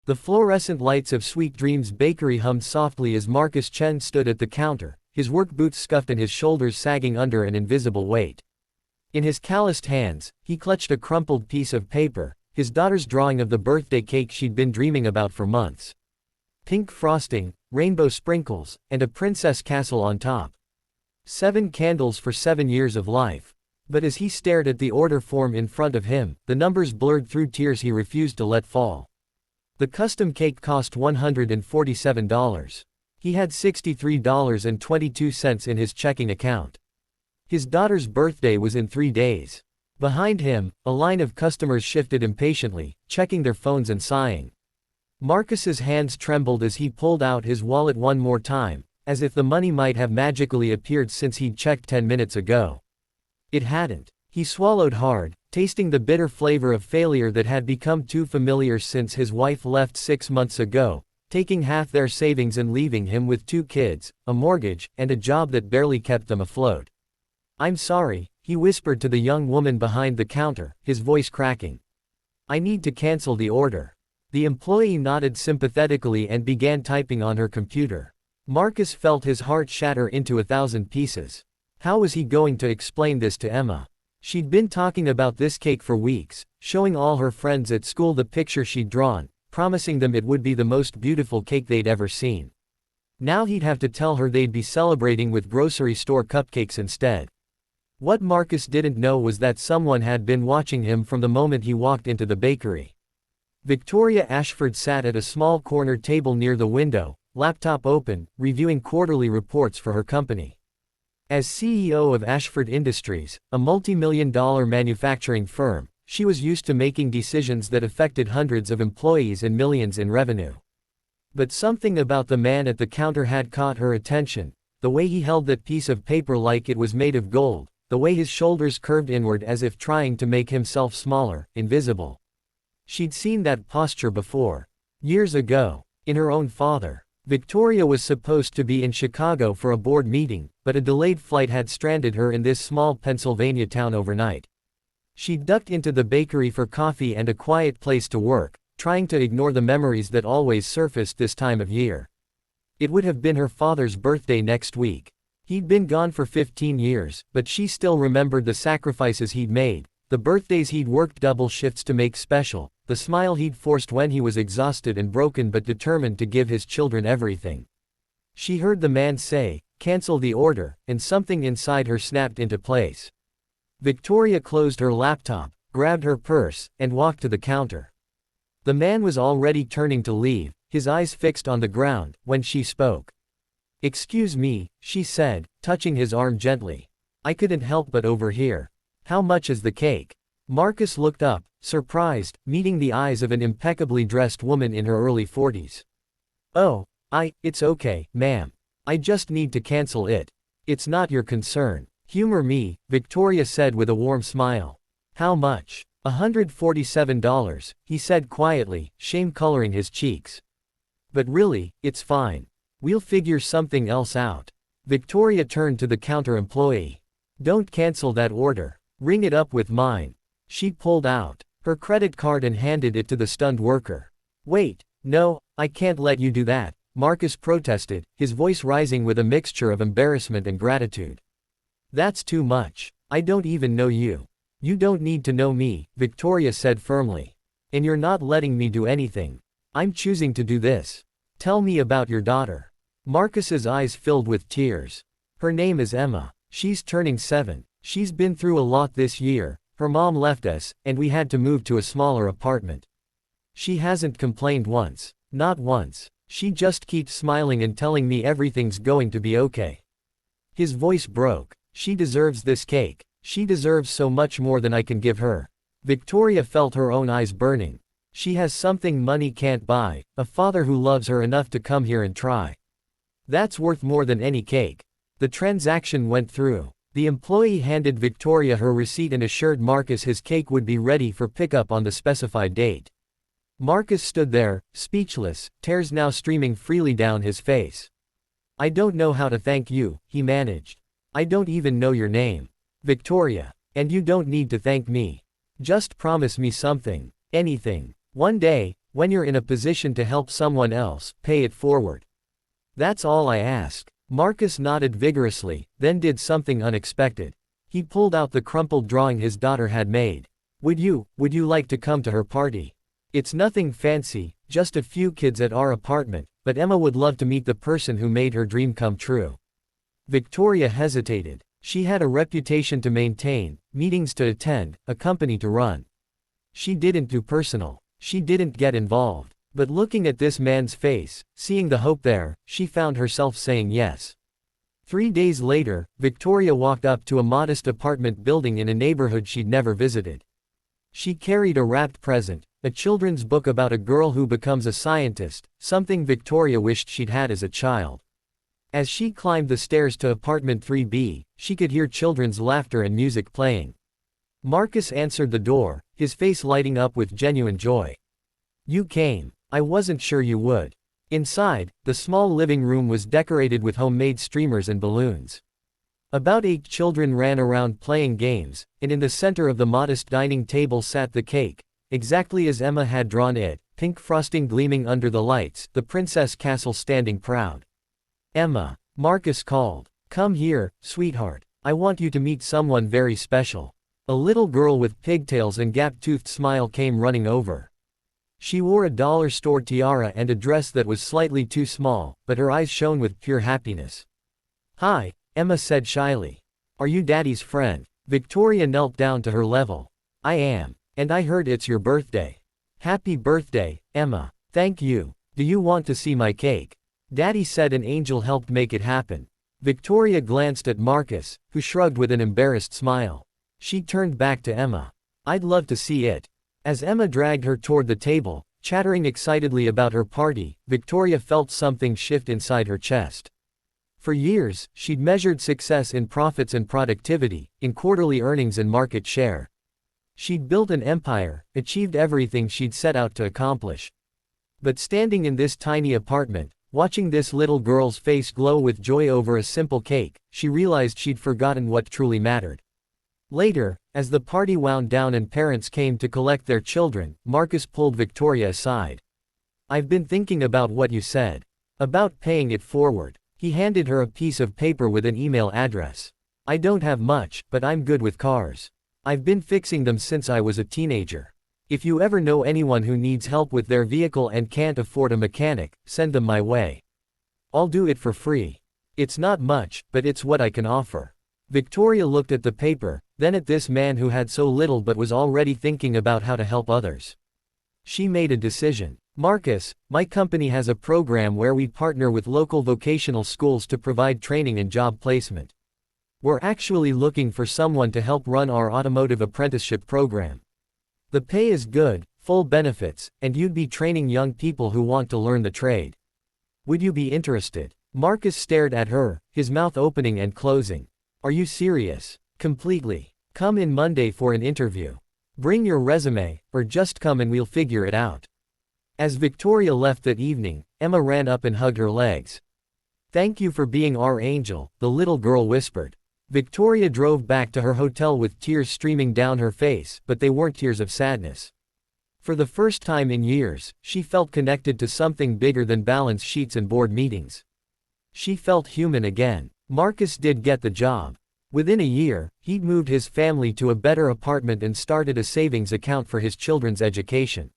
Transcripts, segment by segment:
The fluorescent lights of Sweet Dreams Bakery hummed softly as Marcus Chen stood at the counter, his work boots scuffed and his shoulders sagging under an invisible weight. In his calloused hands, he clutched a crumpled piece of paper, his daughter's drawing of the birthday cake she'd been dreaming about for months. Pink frosting, rainbow sprinkles, and a princess castle on top. 7 candles for 7 years of life. But as he stared at the order form in front of him, the numbers blurred through tears he refused to let fall. The custom cake cost $147. He had $63.22 in his checking account. His daughter's birthday was in 3 days. Behind him, a line of customers shifted impatiently, checking their phones and sighing. Marcus's hands trembled as he pulled out his wallet one more time, as if the money might have magically appeared since he'd checked 10 minutes ago. It hadn't. He swallowed hard, tasting the bitter flavor of failure that had become too familiar since his wife left 6 months ago, taking half their savings and leaving him with 2 kids, a mortgage, and a job that barely kept them afloat. "I'm sorry," he whispered to the young woman behind the counter, his voice cracking. "I need to cancel the order." The employee nodded sympathetically and began typing on her computer. Marcus felt his heart shatter into 1,000 pieces. How was he going to explain this to Emma? She'd been talking about this cake for weeks, showing all her friends at school the picture she'd drawn, promising them it would be the most beautiful cake they'd ever seen. Now he'd have to tell her they'd be celebrating with grocery store cupcakes instead. What Marcus didn't know was that someone had been watching him from the moment he walked into the bakery. Victoria Ashford sat at a small corner table near the window, laptop open, reviewing quarterly reports for her company. As CEO of Ashford Industries, a multi-million-dollar manufacturing firm, she was used to making decisions that affected hundreds of employees and millions in revenue. But something about the man at the counter had caught her attention, the way he held that piece of paper like it was made of gold, the way his shoulders curved inward as if trying to make himself smaller, invisible. She'd seen that posture before. Years ago. In her own father. Victoria was supposed to be in Chicago for a board meeting, but a delayed flight had stranded her in this small Pennsylvania town overnight. She ducked into the bakery for coffee and a quiet place to work, trying to ignore the memories that always surfaced this time of year. It would have been her father's birthday next week. He'd been gone for 15 years, but she still remembered the sacrifices he'd made, the birthdays he'd worked double shifts to make special, the smile he'd forced when he was exhausted and broken but determined to give his children everything. She heard the man say, "Cancel the order," and something inside her snapped into place. Victoria closed her laptop, grabbed her purse, and walked to the counter. The man was already turning to leave, his eyes fixed on the ground, when she spoke. "Excuse me," she said, touching his arm gently. "I couldn't help but overhear. How much is the cake?" Marcus looked up, surprised, meeting the eyes of an impeccably dressed woman in her early 40s. "Oh, it's okay, ma'am. I just need to cancel it. It's not your concern. Humor me," Victoria said with a warm smile. "How much?" $147, he said quietly, shame coloring his cheeks. "But really, it's fine. We'll figure something else out." Victoria turned to the counter employee. "Don't cancel that order. Ring it up with mine." She pulled out her credit card and handed it to the stunned worker. "Wait, no, I can't let you do that," Marcus protested, his voice rising with a mixture of embarrassment and gratitude. "That's too much. I don't even know you." "You don't need to know me," Victoria said firmly. "And you're not letting me do anything. I'm choosing to do this. Tell me about your daughter." Marcus's eyes filled with tears. "Her name is Emma. She's turning 7. She's been through a lot this year. Her mom left us, and we had to move to a smaller apartment. She hasn't complained once. Not once. She just keeps smiling and telling me everything's going to be okay." His voice broke. "She deserves this cake. She deserves so much more than I can give her." Victoria felt her own eyes burning. She has something money can't buy, a father who loves her enough to come here and try. That's worth more than any cake. The transaction went through. The employee handed Victoria her receipt and assured Marcus his cake would be ready for pickup on the specified date. Marcus stood there, speechless, tears now streaming freely down his face. "I don't know how to thank you," he managed. "I don't even know your name." "Victoria. And you don't need to thank me. Just promise me something. Anything. One day, When you're in a position to help someone else, pay it forward. That's all I ask. Marcus nodded vigorously, then did something unexpected. He pulled out the crumpled drawing his daughter had made. Would you like to come to her party? It's nothing fancy, just a few kids at our apartment, but Emma would love to meet the person who made her dream come true. Victoria hesitated. She had a reputation to maintain, meetings to attend, a company to run. She didn't do personal. She didn't get involved. But looking at this man's face, seeing the hope there, she found herself saying yes. 3 days later, Victoria walked up to a modest apartment building in a neighborhood she'd never visited. She carried a wrapped present, a children's book about a girl who becomes a scientist, something Victoria wished she'd had as a child. As she climbed the stairs to apartment 3B, she could hear children's laughter and music playing. Marcus answered the door, his face lighting up with genuine joy. You came. I wasn't sure you would. Inside, the small living room was decorated with homemade streamers and balloons. About 8 children ran around playing games, and in the center of the modest dining table sat the cake, exactly as Emma had drawn it, pink frosting gleaming under the lights, the princess castle standing proud. Emma, Marcus called. Come here, sweetheart. I want you to meet someone very special. A little girl with pigtails and gap-toothed smile came running over. She wore a dollar store tiara and a dress that was slightly too small, but her eyes shone with pure happiness. Hi, Emma said shyly. Are you Daddy's friend? Victoria knelt down to her level. I am. And I heard it's your birthday. Happy birthday, Emma. Thank you. Do you want to see my cake? Daddy said an angel helped make it happen. Victoria glanced at Marcus, who shrugged with an embarrassed smile. She turned back to Emma. I'd love to see it. As Emma dragged her toward the table, chattering excitedly about her party, Victoria felt something shift inside her chest. For years, she'd measured success in profits and productivity, in quarterly earnings and market share. She'd built an empire, achieved everything she'd set out to accomplish. But standing in this tiny apartment, watching this little girl's face glow with joy over a simple cake, she realized she'd forgotten what truly mattered. Later, as the party wound down and parents came to collect their children, Marcus pulled Victoria aside. I've been thinking about what you said. About paying it forward. He handed her a piece of paper with an email address. I don't have much, but I'm good with cars. I've been fixing them since I was a teenager. If you ever know anyone who needs help with their vehicle and can't afford a mechanic, send them my way. I'll do it for free. It's not much, but it's what I can offer. Victoria looked at the paper, then at this man who had so little but was already thinking about how to help others. She made a decision. Marcus, my company has a program where we partner with local vocational schools to provide training and job placement. We're actually looking for someone to help run our automotive apprenticeship program. The pay is good, full benefits, and you'd be training young people who want to learn the trade. Would you be interested? Marcus stared at her, his mouth opening and closing. Are you serious? Completely. Come in Monday for an interview. Bring your resume, or just come and we'll figure it out. As Victoria left that evening, Emma ran up and hugged her legs. Thank you for being our angel, the little girl whispered. Victoria drove back to her hotel with tears streaming down her face, but they weren't tears of sadness. For the first time in years, she felt connected to something bigger than balance sheets and board meetings. She felt human again. Marcus did get the job. Within a year, he'd moved his family to a better apartment and started a savings account for his children's education.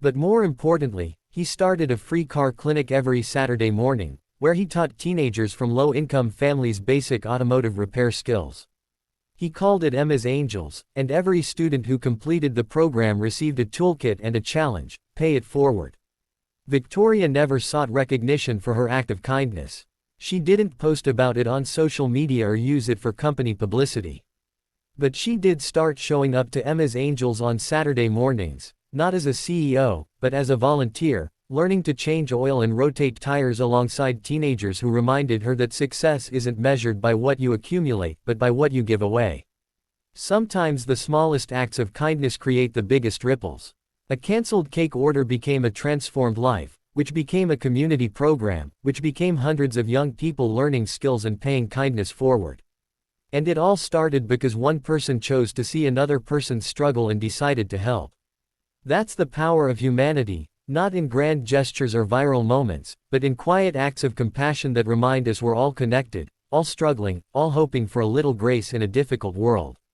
But more importantly, he started a free car clinic every Saturday morning, where he taught teenagers from low-income families basic automotive repair skills. He called it Emma's Angels, and every student who completed the program received a toolkit and a challenge: pay it forward. Victoria never sought recognition for her act of kindness. She didn't post about it on social media or use it for company publicity. But she did start showing up to Emma's Angels on Saturday mornings, not as a CEO, but as a volunteer, learning to change oil and rotate tires alongside teenagers who reminded her that success isn't measured by what you accumulate, but by what you give away. Sometimes the smallest acts of kindness create the biggest ripples. A canceled cake order became a transformed life, which became a community program, which became hundreds of young people learning skills and paying kindness forward. And it all started because one person chose to see another person's struggle and decided to help. That's the power of humanity, Not in grand gestures or viral moments, but in quiet acts of compassion that remind us we're all connected, all struggling, all hoping for a little grace in a difficult world.